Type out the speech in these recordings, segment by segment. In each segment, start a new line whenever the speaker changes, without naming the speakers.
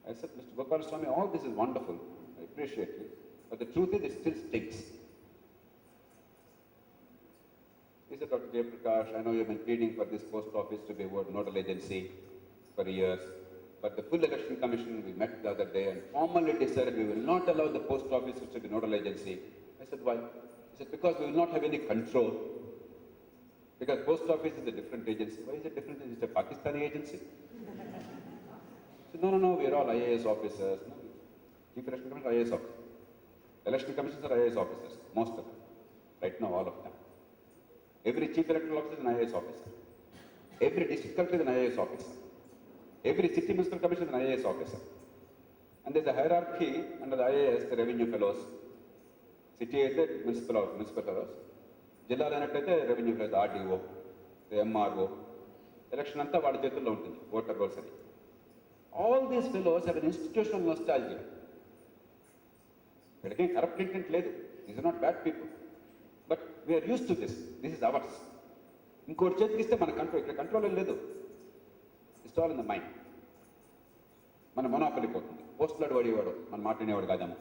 I said, Mr. Gopal Swami, all this is wonderful. I appreciate it. But the truth is, it still stinks. He said, Dr. Jayaprakash, I know you've been pleading for this post office to be a nodal agency for years. But the full election commission, we met the other day and formally decided we will not allow the post office to be nodal agency. I said, why? He said, because we will not have any control. Because post office is a different agency. Why is it different? Is it a Pakistani agency? I said, no, we are all IAS officers. No. Chief Election Commission IAS officers. Election commissions are IAS officers, most of them. Right now, all of them. Every chief electoral officer is an IAS officer. Every district collector is an IAS officer. Every city municipal commission is an IAS officer. And there's a hierarchy under the IAS, the revenue fellows. City is the municipal fellows. Jilla Lanate, revenue fellows, the RDO, the MRO. Election anta vaadi chetulo untundi, voter rolls ani. All these fellows have an institutional nostalgia. But again, corrupt intent ledu. These are not bad people. But we are used to this. This is ours. ఇంకోటి చేతికిస్తే మన control ఇక్కడ control లేదు. It's all in the mind. మన monopoly పోతుంది. పోస్టులాడు వాడేవాడు మన మాట వినేవాడు కాదేమో.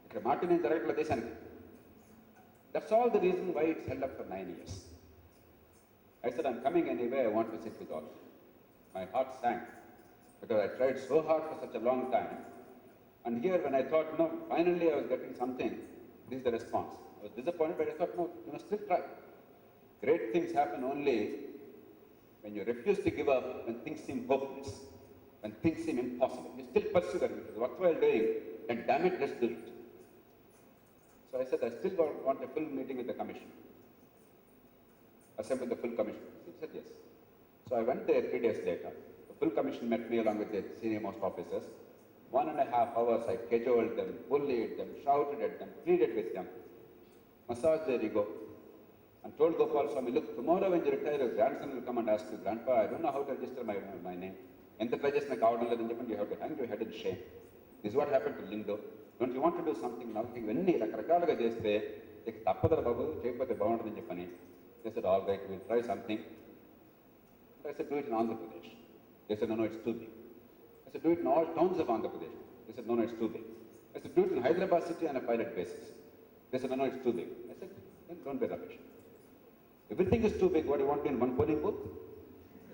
ఇక్కడ మాట వినే జరగట్లేదు దేశానికి. That's all the reason why it's held up for 9 years. I said, I'm coming anyway, I want to sit with all of you. My heart sank because I tried so hard for such a long time. And here when I thought, no, finally I was getting something, this is the response. I was disappointed, but I thought, no, you must still try. Great things happen only when you refuse to give up, when things seem hopeless, when things seem impossible. You still pursue that, which is worthwhile doing, then damn it, let's do it. So I said, I still want a full meeting with the commission. Assemble the full commission. He said, yes. So I went there 3 days later. The full commission met me along with the senior most officers. 1.5 hours I cajoled them, bullied them, shouted at them, pleaded with them, massaged their ego, and told Gopal Swami, look, tomorrow when you retire, your grandson will come and ask you, Grandpa, I don't know how to register my name. In the pages, you have to hang your head in shame. This is what happened to Lindo. Don't you want to do something now? They said, all right, we'll try something. I said, do it in Andhra Pradesh. They said, no, it's too big. I said, do it in all towns of Andhra Pradesh. They said, no, it's too big. I said, do it in Hyderabad city on a pilot basis. They said, no, it's too big. I said, then don't be rubbish. Everything is too big. What do you want to do in one polling booth?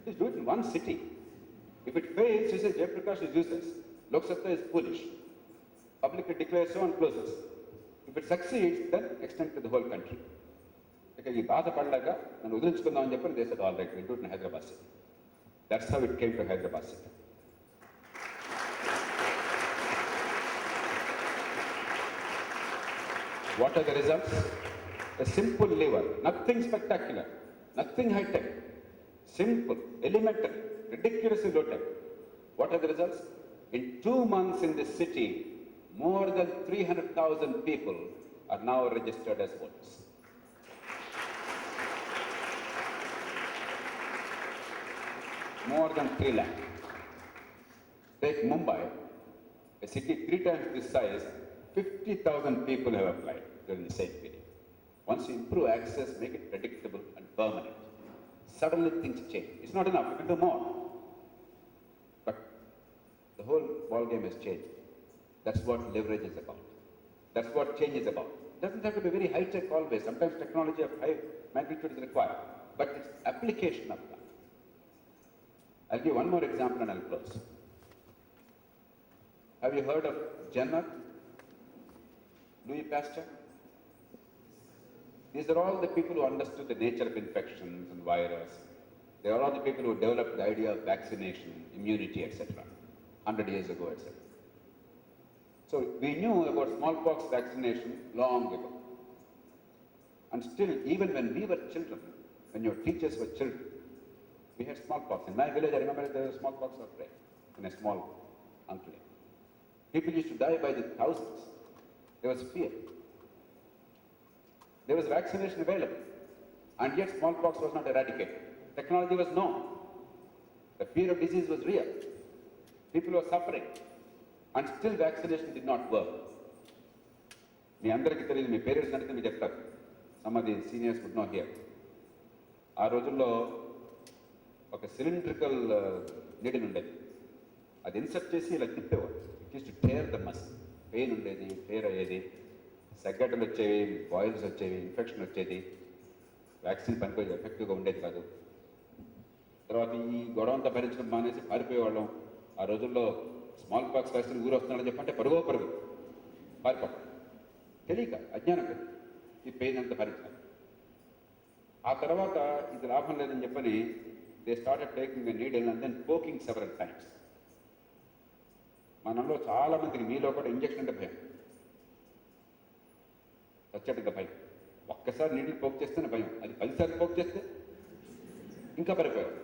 Just do it in one city. If it fails, you say, Jayaprakash is useless. Lok Satta is foolish. Publicly declares so and closes. If it succeeds, then extend to the whole country. Because you baatha padlaga, and udrinchukundaam ani cheppani, they said, all right, we'll do it in Hyderabad city. That's how it came to Hyderabad city. What are the results? A simple lever, nothing spectacular, nothing high-tech, simple, elementary, ridiculously low-tech. What are the results? In 2 months in this city, more than 300,000 people are now registered as voters. More than 3 lakh. Take Mumbai, a city 3 times this size, 50,000 people have applied during the same period. Once you improve access, make it predictable and permanent, suddenly things change. It's not enough, you can do more. But the whole ball game has changed. That's what leverage is about. That's what change is about. It doesn't have to be very high-tech always. Sometimes technology of high magnitude is required, but it's application of that. I'll give one more example and I'll close. Have you heard of Jenner? Louis Pasteur? These are all the people who understood the nature of infections and virus. They are all the people who developed the idea of vaccination, immunity, etc. 100 years ago, etc. So we knew about smallpox vaccination long ago. And still, even when we were children, when your teachers were children, we had smallpox. In my village, I remember there was smallpox outbreak in a small enclave. People used to die by the thousands. There was fear. There was vaccination available, and yet smallpox was not eradicated. Technology was known. The fear of disease was real. People were suffering, and still vaccination did not work. మీ అందరికీ తెలియదు, మీ parents అంటే మీరు చెప్తారు. Some of the seniors would know here. ఆ రోజుల్లో ఒక cylindrical needle ఉండేది. అది ఇన్సర్ట్ చేసి ఇలా తిప్పేవాడు. It is to tear the muscle. Pain ఉండేది, టేర్ అయ్యేది, సెగ్గడ్డలు వచ్చేవి, బాయిల్స్ వచ్చేవి, ఇన్ఫెక్షన్ వచ్చేది, వ్యాక్సిన్ పనిపోయేది, ఎఫెక్టివ్గా ఉండేది కాదు. తర్వాత ఈ గొడవ అంతా భరించడం మానేసి పారిపోయేవాళ్ళం. ఆ రోజుల్లో స్మాల్ పాక్స్ వ్యాక్సిన్ ఊరు వస్తున్నాడని చెప్పంటే పరుగు పారిపోవడం, తెలియక అజ్ఞానం ఈ పెయిన్ అంతా భరించాలి. ఆ తర్వాత ఇది లాభం లేదని చెప్పని they started taking a needle and then poking several times. మనలో చాలా మందికి, మీలో కూడా ఇంజక్షన్ అంటే భయం, చచ్చటిగా భయం. ఒక్కసారి నీడిల్ పోక్ చేస్తేనే భయం, అది 10 సార్లు పోక్ చేస్తే ఇంకా పడిపోయారు.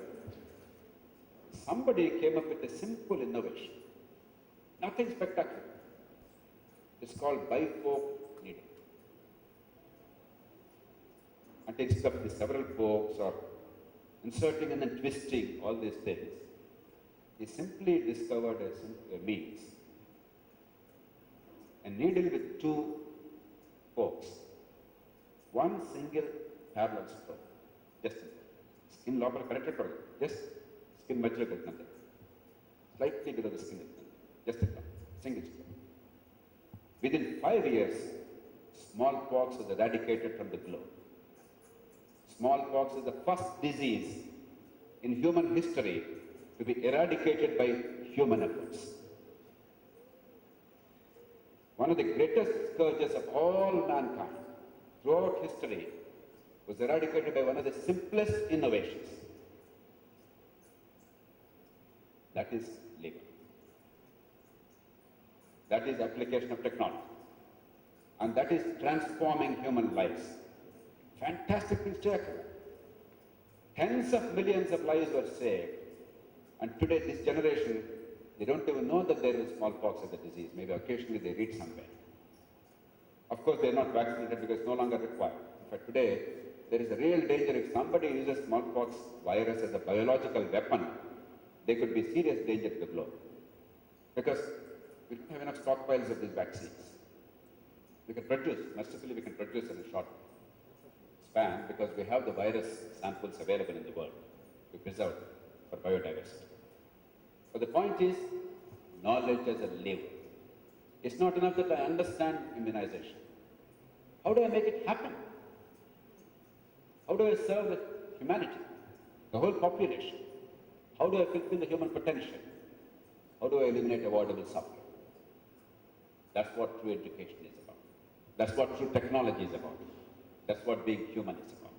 Somebody came up with a simple innovation, nothing spectacular. It's called bipoke needle. And instead of the several pokes or inserting and then twisting all these things, he simply discovered a means. A needle with 2 pokes, one single parallel stroke, just skin local connected to it, just skin మధ్యలో పెట్టినంత, slightly below the skin, just a single stroke. Within 5 years, smallpox was eradicated from the globe. Smallpox is the first disease in human history to be eradicated by human efforts. One of the greatest scourges of all mankind throughout history was eradicated by one of the simplest innovations. That is labor. That is application of technology. And that is transforming human lives. Fantastic things to occur. Tens of millions of lives were saved. And today, this generation, they don't even know that there is smallpox as a disease. Maybe occasionally they read somewhere. Of course, they are not vaccinated because it's no longer required. In fact, today, there is a real danger if somebody uses smallpox virus as a biological weapon, they could be serious danger to the globe. Because we don't have enough stockpiles of these vaccines. We can produce, mercifully we can produce in a short span because we have the virus samples available in the world. We preserve for biodiversity. But the point is, knowledge as a lever. It's not enough that I understand immunization. How do I make it happen? How do I serve the humanity, the whole population? How do I fulfill the human potential? How do I eliminate avoidable suffering? That's what true education is about. That's what true technology is about. That's what being human is about.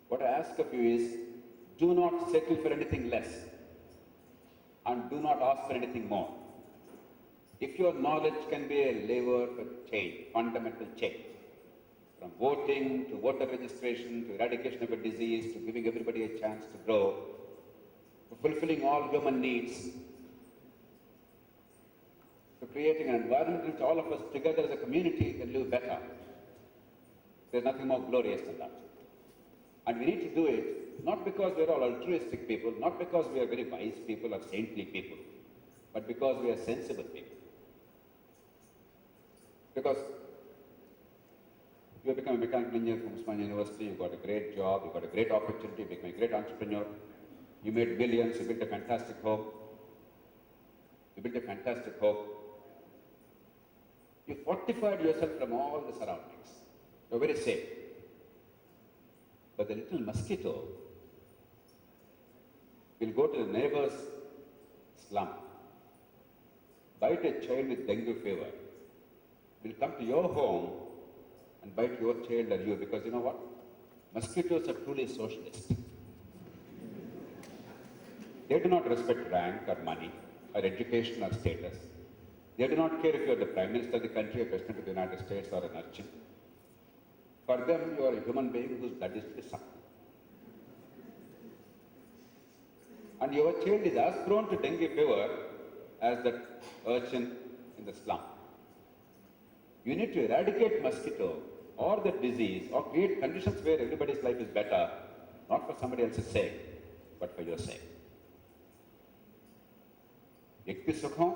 What I ask of you is, do not settle for anything less and do not ask for anything more. If your knowledge can be a lever for change, fundamental change, from voting to voter registration to eradication of a disease to giving everybody a chance to grow, to fulfilling all human needs, to creating an environment in which all of us together as a community can live better, there's nothing more glorious than that. And we need to do it not because we are all altruistic people, not because we are very wise people or saintly people, but because we are sensible people. Because you have become a mechanical engineer from Usmania University, you got a great job, you got a great opportunity, you became a great entrepreneur, you made billions, you built a fantastic home. You built a fantastic home. You fortified yourself from all the surroundings. You're very safe. But the little mosquito will go to the neighbor's slum, bite a child with dengue fever, will come to your home and bite your child or you, because you know what? Mosquitoes are truly socialist. They do not respect rank or money or education or status. They do not care if you are the Prime Minister of the country, or President of the United States, or an urchin. For them, you are a human being whose blood is to be sucked. And your child is as prone to dengue fever as that urchin in the slum. You need to eradicate mosquito or the disease or create conditions where everybody's life is better, not for somebody else's sake, but for your sake. వ్యక్తి సుఖం,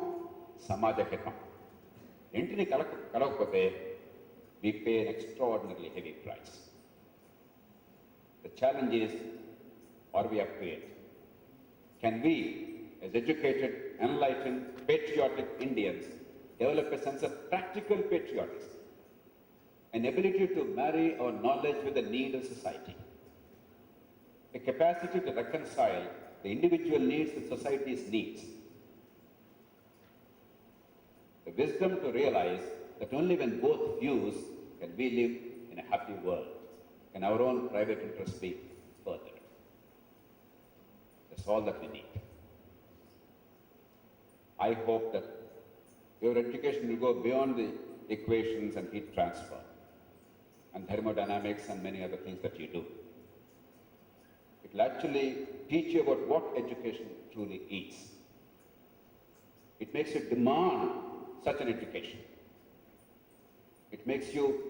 సమాజ హితం. ఇంటిని కలగకపోతే we pay an extraordinarily heavy price. The challenge is, are we up to it? can we, as educated, enlightened, patriotic Indians, develop a sense of practical patriotism, an ability to marry our knowledge with the need of society, a capacity to reconcile the individual needs with society's needs, the wisdom to realize that only when both fuse can we live in a happy world, can our own private interests be furthered. That's all that we need. I hope that your education will go beyond the equations and heat transfer and thermodynamics and many other things that you do. It will actually teach you about what education truly is. It makes you demand such an education. It makes you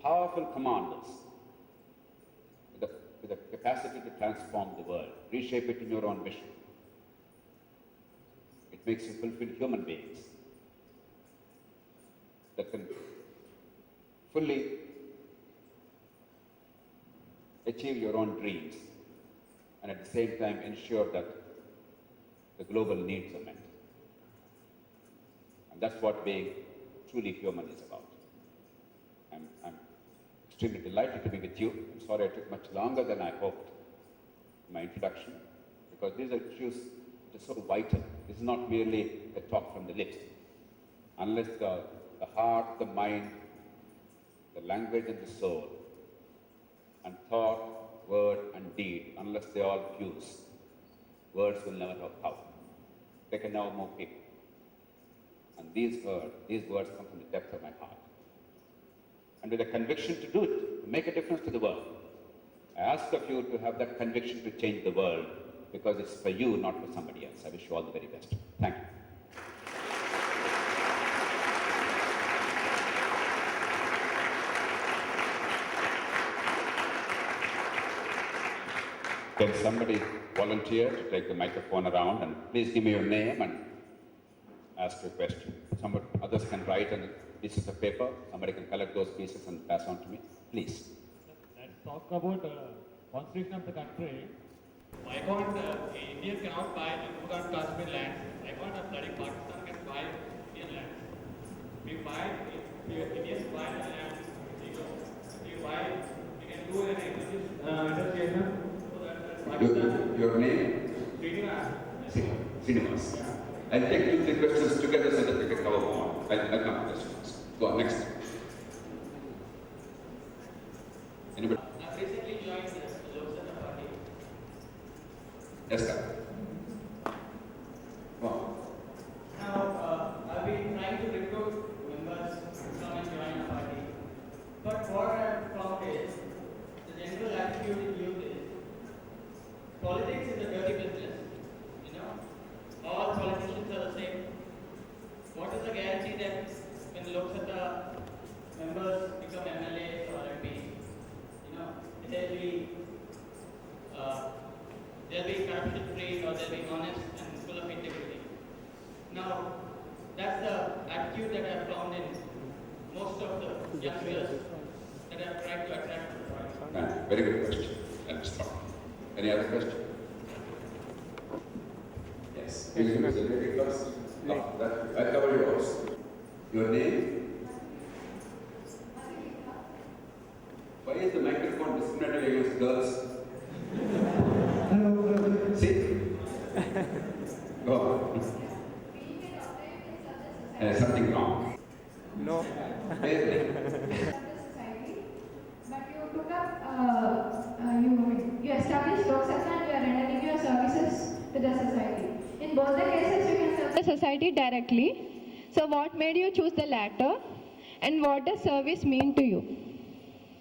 powerful commanders with the capacity to transform the world, reshape it in your own vision. It makes you fulfilled human beings that can fully achieve your own dreams and at the same time ensure that the global needs are met. And that's what being truly human is about. I'm extremely delighted to be with you. I'm sorry I took much longer than I hoped in my introduction, because these are issues that are so vital. This is not merely a talk from the lips. Unless the heart, the mind, the language and the soul, and thought, word and deed, unless they all fuse, words will never have power. They can never move people. And these words come from the depth of my heart. And with a conviction to do it, to make a difference to the world. I ask of you to have that conviction to change the world, because it's for you, not for somebody else. I wish you all the very best. Thank you. Can somebody volunteer to take the microphone around, and please give me your name and ask your question. Others can write on pieces of paper. Somebody can collect those pieces and pass on to me. Please.
Let's talk about constitution of the country. Why can't India cannot buy Jammu Kashmir land? Why can't a bloody Pakistan can buy Indian land? Indians buy the land. We can do an interpretation.
Your name? Srinivas. Yeah. I'll take 2-3 questions together so that we can cover more. I'll come to this first. Go on, next. Anybody?
I've recently joined the Lok Satta Party.
Yes, sir. Wow.
Now, I've been trying to recruit members to come and join the party. But what I've found is, the general attitude in youth is, politics is a dirty business. You know, all politicians are the same. What is the guarantee that when Lok Satta members become MLAs or MPs, you know, they'll be corruption free, or they'll be honest and full of integrity. Now, that's the attitude that I've found in most of the youngsters that I've tried to attract to the party.
Very good question. Let's start. Any other question? Yes. Will you give us a little first? No, I'll cover yours. Your name? Why is the microphone discriminating against girls? See? Go on. Something wrong.
No.
Really?
But you took up, you established Lok Satta and you are rendering your services to the society. In both the cases, you can serve the society directly. So what made you choose the latter, and what does service mean to you?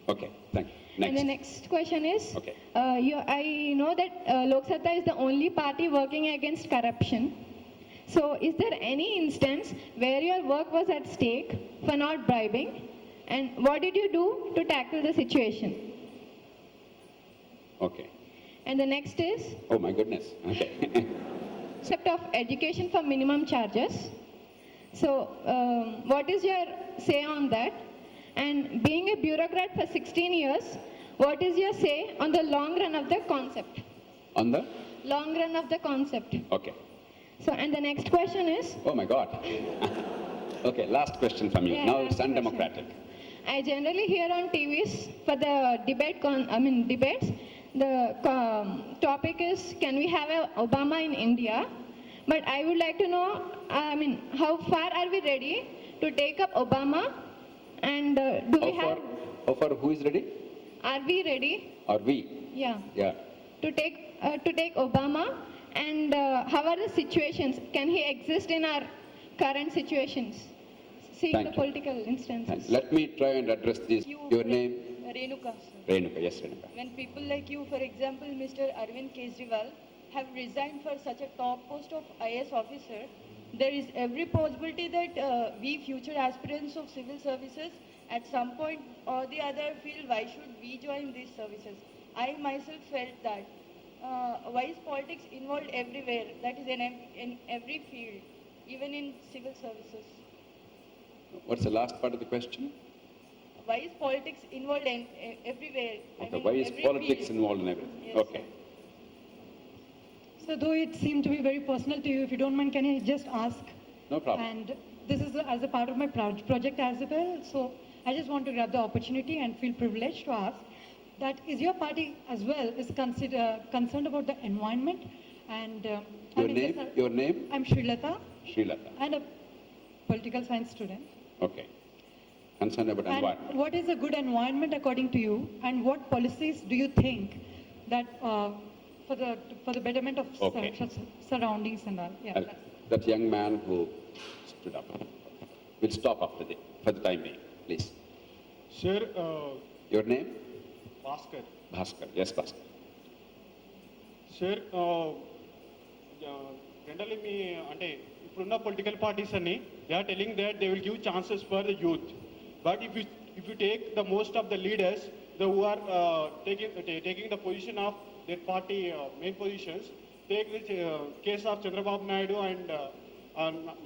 Okay, thank you. Next.
And the next question is,
Okay.
I know that Lok Satta is the only party working against corruption. So is there any instance where your work was at stake for not bribing? And what did you do to tackle the situation?
Okay.
And the next is,
Oh my goodness. Okay.
concept of education for minimum charges. So what is your say on that? And being a bureaucrat for 16 years, what is your say on the long run of the concept?
On the?
long run of the concept.
Okay.
So, and the next question is,
Oh my God. Okay, last question from you.
Yeah,
Now
last
it's
question.
undemocratic.
I generally hear on TVs for the debates, the topic is, can we have a Obama in India? But I would like to know, how far are we ready to take up Obama? And
How far who is ready?
are we ready?
Are we?
Yeah.
Yeah.
To take Obama, and how are the situations? Can he exist in our current situations? Seeing
Thank
the
you.
political instances.
Thanks. Let me try and address this. Your name?
Renuka.
Renuka. Yes, Renuka.
When people like you, for example, Mr. Arvind Kejriwal, have resigned for such a top post of IAS officer, there is every possibility that we future aspirants of civil services at some point or the other feel why should we join these services. I myself felt that. Why is politics involved everywhere? That is in every field, even in civil services.
What's the last part of the question?
Why is politics involved in everywhere?
Okay. Why is
every
politics
field.
involved in everything?
Yes,
Okay.
So though it seemed to be very personal to you, if you don't mind, can I just ask?
No problem.
And this is as a part of my project as well. So I just want to grab the opportunity and feel privileged to ask that is your party as well is concerned about the environment and
Your name?
I'm Srilata
Srilata.
and a political science student.
Okay. Concerned about environment.
And what is a good environment according to you, and what policies do you think that for the betterment of
Okay.
surroundings and all? Yeah.
That young man who stood up. We'll stop for the time being, please.
Sir,
Your name?
Bhaskar.
Bhaskar. Yes, Bhaskar.
Sir, generally me అంటే ఇప్పుడున్న political parties అన్ని they are telling that they will give chances for the youth but if you take the most of the leaders who are taking the position of their party main positions, take the case of Chandrababu Naidu and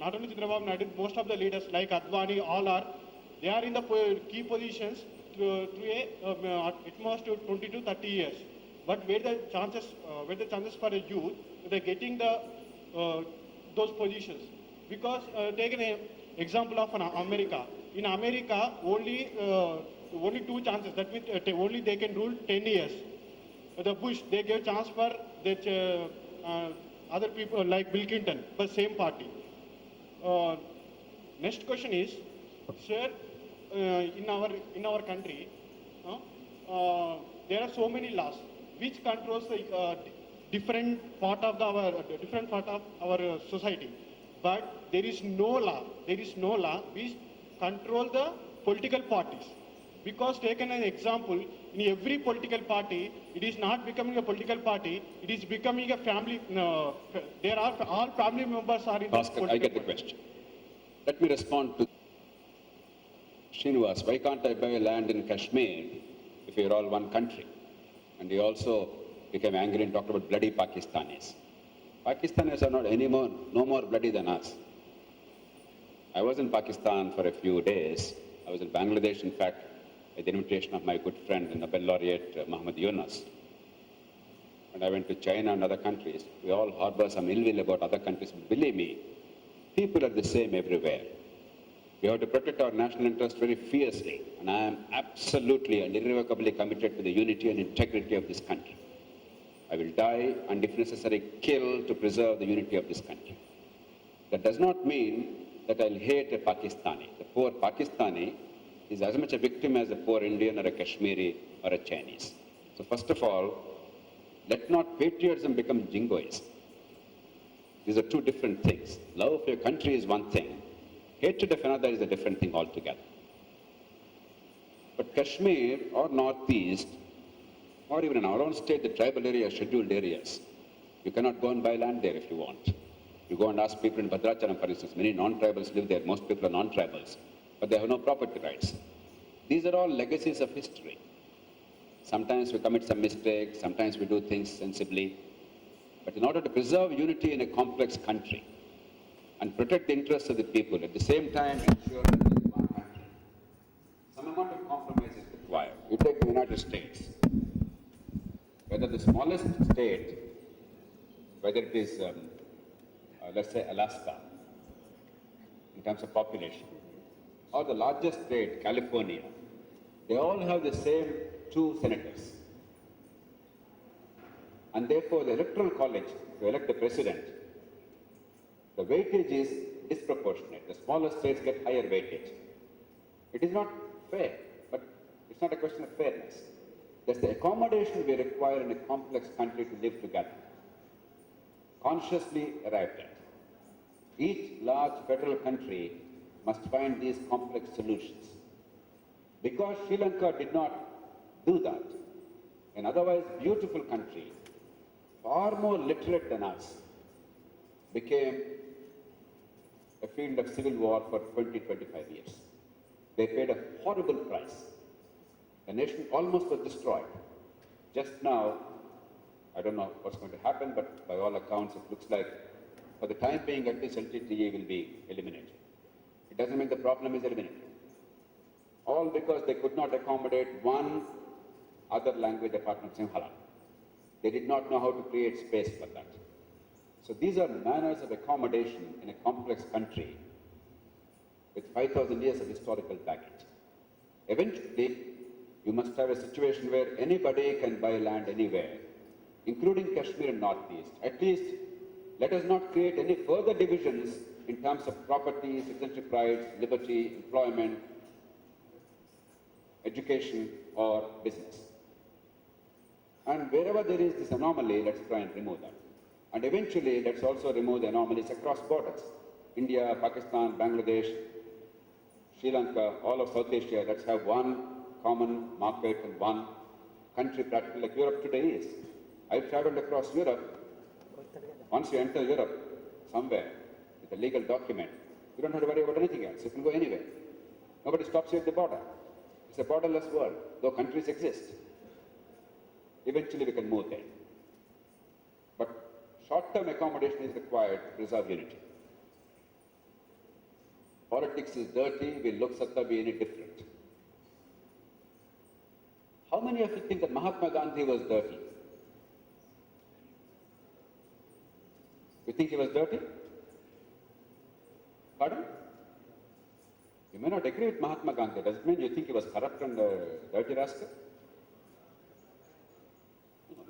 not only Chandrababu Naidu, most of the leaders like Advani, all they are in the key positions through at most 20 to 30 years. But where the chances for a youth, they're getting those positions. Because take an example of America. In America, only two chances. That means only they can rule 10 years. The Bush, they gave chance for that other people like Bill Clinton, but same party. Next question is, sir, in our country, there are so many laws which controls the different part of our society. But there is no law which control the political parties. Because taken as an example, in every political party, it is not becoming a political party, it is becoming a family. There are all family members are in
Bhaskar,
the
I get the question. Let me respond to Srinivas. Why can't I buy land in Kashmir if you're all one country? And he also became angry and talked about bloody Pakistanis. Pakistanis are not no more bloody than us. I was in Pakistan for a few days. I was in Bangladesh, in fact, at the invitation of my good friend, Nobel laureate Muhammad Yunus. And I went to China and other countries. We all harbor some ill will about other countries. But believe me, people are the same everywhere. We have to protect our national interest very fiercely. And I am absolutely and irrevocably committed to the unity and integrity of this country. I will die and, if necessary, kill to preserve the unity of this country. That does not mean that I'll hate a Pakistani. The poor Pakistani is as much a victim as a poor Indian or a Kashmiri or a Chinese. So first of all, let not patriotism become jingoism. These are two different things. Love of your country is one thing. Hatred of another is a different thing altogether. But Kashmir or Northeast, or even in our own state, the tribal areas, scheduled areas, you cannot go and buy land there if you want. You go and ask people in Bhadrachalam, for instance, many non-tribals live there. Most people are non-tribals, but they have no property rights. These are all legacies of history. Sometimes we commit some mistakes, sometimes we do things sensibly. But in order to preserve unity in a complex country and protect the interests of the people, at the same time ensure that it is one country, some amount of compromise is required. You take the United States. Whether the smallest state whether it is, let's say, Alaska, in terms of population, or the largest state, California, they all have the same 2 senators. And therefore, the electoral college to elect the president, the weightage is disproportionate. The smaller states get higher weightage. It is not fair, but it's not a question of fairness. That's the accommodation we require in a complex country to live together, consciously arrived at. Each large federal country must find these complex solutions. Because Sri Lanka did not do that, an otherwise beautiful country, far more literate than us, became a field of civil war for 20-25 years. They paid a horrible price. The nation almost was destroyed. Just now, I don't know what's going to happen, but by all accounts, it looks like for the time being, at least LTTE will be eliminated. It doesn't mean the problem is eliminated. All because they could not accommodate one other language apart from Sinhala. They did not know how to create space for that. So these are manners of accommodation in a complex country with 5,000 years of historical baggage. Eventually, you must have a situation where anybody can buy land anywhere, including Kashmir and Northeast. At least, let us not create any further divisions in terms of property, citizenship rights, liberty, employment, education, or business. And wherever there is this anomaly, let's try and remove that. And eventually, let's also remove the anomalies across borders. India, Pakistan, Bangladesh, Sri Lanka, all of South Asia, let's have one common market and one country practically like Europe today is. I've traveled across Europe. Once you enter Europe, somewhere, with a legal document, you don't have to worry about anything else. You can go anywhere. Nobody stops you at the border. It's a borderless world, though countries exist. Eventually we can move there. But short-term accommodation is required to preserve unity. Politics is dirty, will Lok Satta be any different? How many of you think that Mahatma Gandhi was dirty? You think he was dirty? Pardon? You may not agree with Mahatma Gandhi. Does it mean you think he was corrupt and dirty rascal?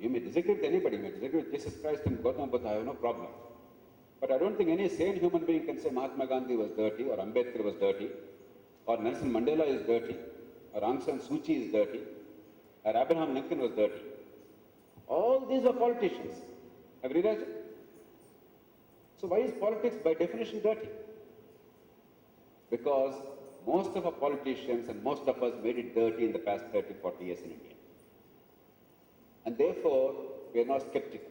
You may disagree with anybody. You may disagree with Jesus Christ and Gautama Buddha. I have no problem. But I don't think any sane human being can say Mahatma Gandhi was dirty, or Ambedkar was dirty, or Nelson Mandela is dirty, or Aung San Suu Kyi is dirty, or Abraham Lincoln was dirty. All these are politicians. Have you realized it? So why is politics by definition dirty? Because most of our politicians and most of us made it dirty in the past 30, 40 years in India. And therefore, we are now skeptical.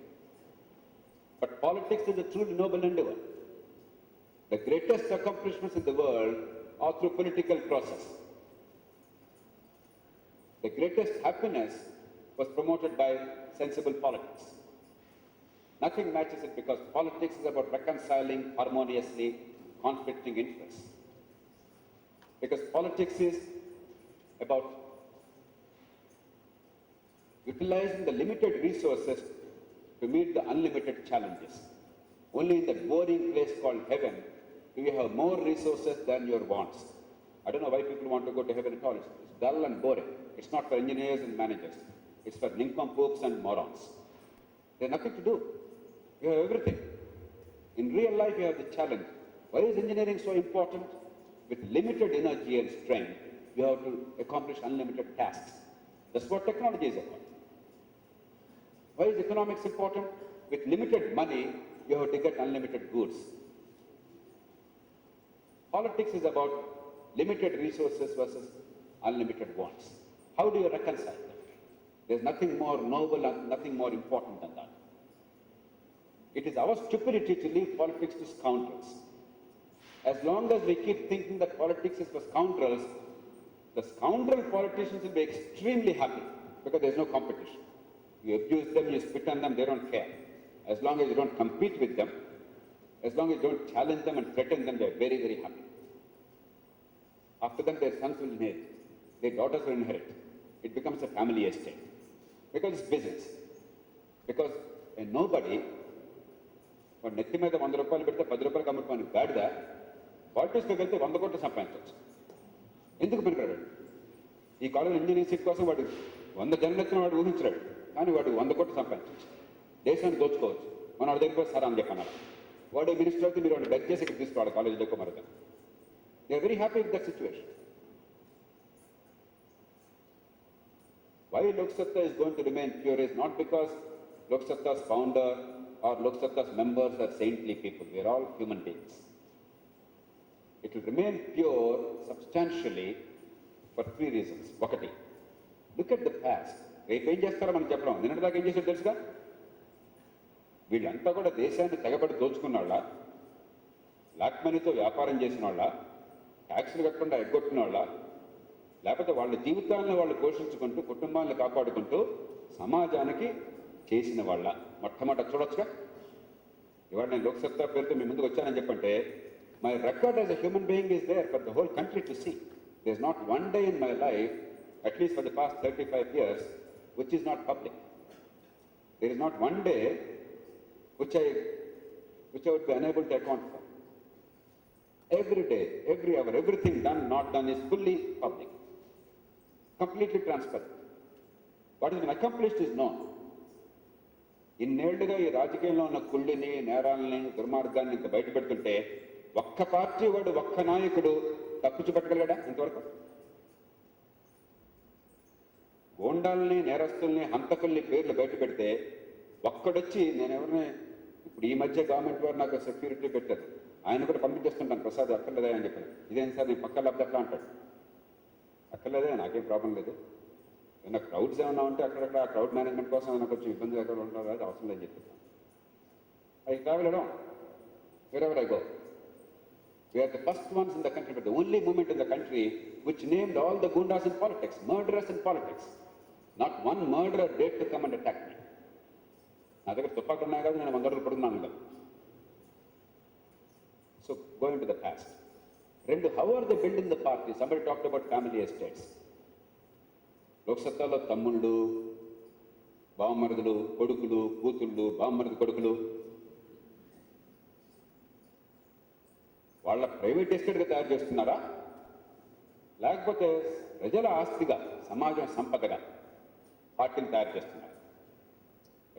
But politics is a truly noble endeavor. The greatest accomplishments in the world are through political process. The greatest happiness was promoted by sensible politics. Nothing matches it because politics is about reconciling harmoniously conflicting interests. Because politics is about utilizing the limited resources to meet the unlimited challenges. Only in that boring place called heaven do you have more resources than your wants. I don't know why people want to go to heaven at all. It's dull and boring. It's not for engineers and managers. It's for nincompoops and morons. There's nothing to do. You have everything. In real life, you have the challenge. Why is engineering so important? With limited energy and strength, you have to accomplish unlimited tasks. That's what technology is about. Why is economics important? With limited money, you have to get unlimited goods. Politics is about limited resources versus unlimited wants. How do you reconcile them? There's nothing more noble and nothing more important than that. It is our stupidity to leave politics to scoundrels. As long as we keep thinking that politics is for scoundrels, the scoundrel politicians will be extremely happy because there's no competition. You abuse them, you spit on them, they don't care. As long as you don't compete with them, as long as you don't challenge them and threaten them, they're very, very happy. After them, their sons will inherit, their daughters will inherit. It becomes a family estate because it's business. Because a nobody వాడు నెత్తి మీద 100 రూపాయలు పెడితే 10 రూపాయలు అమ్ముకోని గాడిద పాలిటిక్స్లోకి వెళ్తే 100 కోట్లు సంపాదించవచ్చు. ఎందుకు పనికిరాడు? ఈ కాలేజ్ ఇంజనీరింగ్ సీట్ కోసం వాడు 100 జన్మలెత్తిన వాడు ఊహించరాడు, కానీ వాడు 100 కోట్లు సంపాదించవచ్చు, దేశాన్ని దోచుకోవచ్చు. మన వాడి దగ్గర సార్ అని చెప్పన్నారు, వాడు మినిస్టర్ అయితే మీరు వాడిని బెగ్ చేసి ఇక్కడ తీసుకోవాలి కాలేజీలో ఎక్కువ మరొక. They are very happy with that situation. Why Lok Satta is going to remain pure is not because Lok Satta's founder or Lok Satta's members are saintly people. We are all human beings. It will remain pure substantially for 3 reasons. ఒకటి, look at the past. రేపు ఏం చేస్తారో మనం చెప్పడం. నిన్నటిదాకా ఏం చేశారో తెలుసుగా? వీళ్ళంతా కూడా దేశాన్ని తెగబడి దోచుకున్న వాళ్ళ, బ్లాక్ మనీతో వ్యాపారం చేసిన వాళ్ళ, ట్యాక్సులు కట్టకుండా ఎగ్గొట్టిన వాళ్ళ, లేకపోతే వాళ్ళ జీవితాలను వాళ్ళు పోషించుకుంటూ కుటుంబాలను కాపాడుకుంటూ సమాజానికి చేసిన వాళ్ళ. మొట్టమొదటి చూడొచ్చుగా. ఇవాళ నేను లోక్ సత్తా పేరుతో మీ ముందుకు వచ్చానని చెప్పంటే my record as a human being is there for the whole country to see. There is not one day in my life, at least for the past 35 years, which is not public. There is not one day which I would be unable to account for. Every day, every hour, everything done, not done is fully public. Completely transparent. What has been accomplished is known. ఇన్నేళ్లుగా ఈ రాజకీయంలో ఉన్న కుళ్ళిని, నేరాలని, దుర్మార్గాన్ని ఇంత బయట పెడుతుంటే ఒక్క party వాడు, ఒక్క నాయకుడు తప్పించుపెట్టగలడా ఇంతవరకు? గోండాలని, నేరస్తుల్ని, హంతకుల్ని పేర్లు బయట పెడితే ఒక్కడొచ్చి నేనెవరిని ఇప్పుడు ఈ మధ్య గవర్నమెంట్ వారు నాకు సెక్యూరిటీ పెట్టారు, ఆయన కూడా పంపించేస్తుంటాను, ప్రసాద్ అక్కర్లేదా అని చెప్పాను. ఇదేం సార్ నేను పక్కన లేకపోతే ఎట్లా అంటాడు. అక్కర్లేదే, నాకేం ప్రాబ్లం లేదు, ఏమైనా క్రౌడ్స్ ఏమన్నా ఉంటే అక్కడక్కడ ఆ క్రౌడ్ మేనేజ్మెంట్ కోసం ఏమైనా కొంచెం ఇబ్బంది ఎక్కడ ఉంటారు, అది అవసరం లేదని చెప్తున్నాను. I travel around wherever I go. We are the first ones in the country, but the only movement in the country which named all the gundas in politics, murderers in politics. Not one murderer dared to come and attack me. నా దగ్గర తుపాకులు ఉన్నాయి కదా, నేను 100 రోజులు పడుతున్నాను కదా. So going to the past. Rendu, how are they built in the party? Somebody talked about family estates. Lok Sattalo తమ్ముళ్ళు, బావమరుదులు, కొడుకులు, కూతుళ్ళు, బావమరుదు కొడుకులు వాళ్ళ ప్రైవేట్ ఎస్టేట్గా తయారు చేస్తున్నారా, లేకపోతే ప్రజల ఆస్తిగా, సమాజం సంపదగా పార్టీని తయారు చేస్తున్నారు?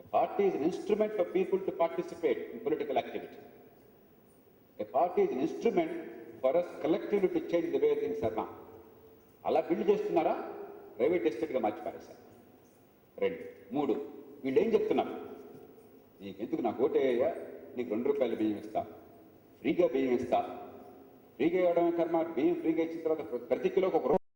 A party is an instrument for people to participate in political activity. A party is an instrument for us collectively to change the way things are now. అలా బిల్డ్ చేస్తున్నారా, ప్రైవేట్ ఎస్టేట్గా మార్చి పారేశారు. 2, 3 వీళ్ళు ఏం చెప్తున్నారు? నీకెందుకు, నాకు ఓటేయ్యా, నీకు 2 రూపాయలు బియ్యం ఇస్తా, ఫ్రీగా బియ్యం ఇస్తా. ఫ్రీగా ఇవ్వడమే కర్మ, బియ్యం ఫ్రీగా ఇచ్చిన తర్వాత ప్రతి కిలోకి 1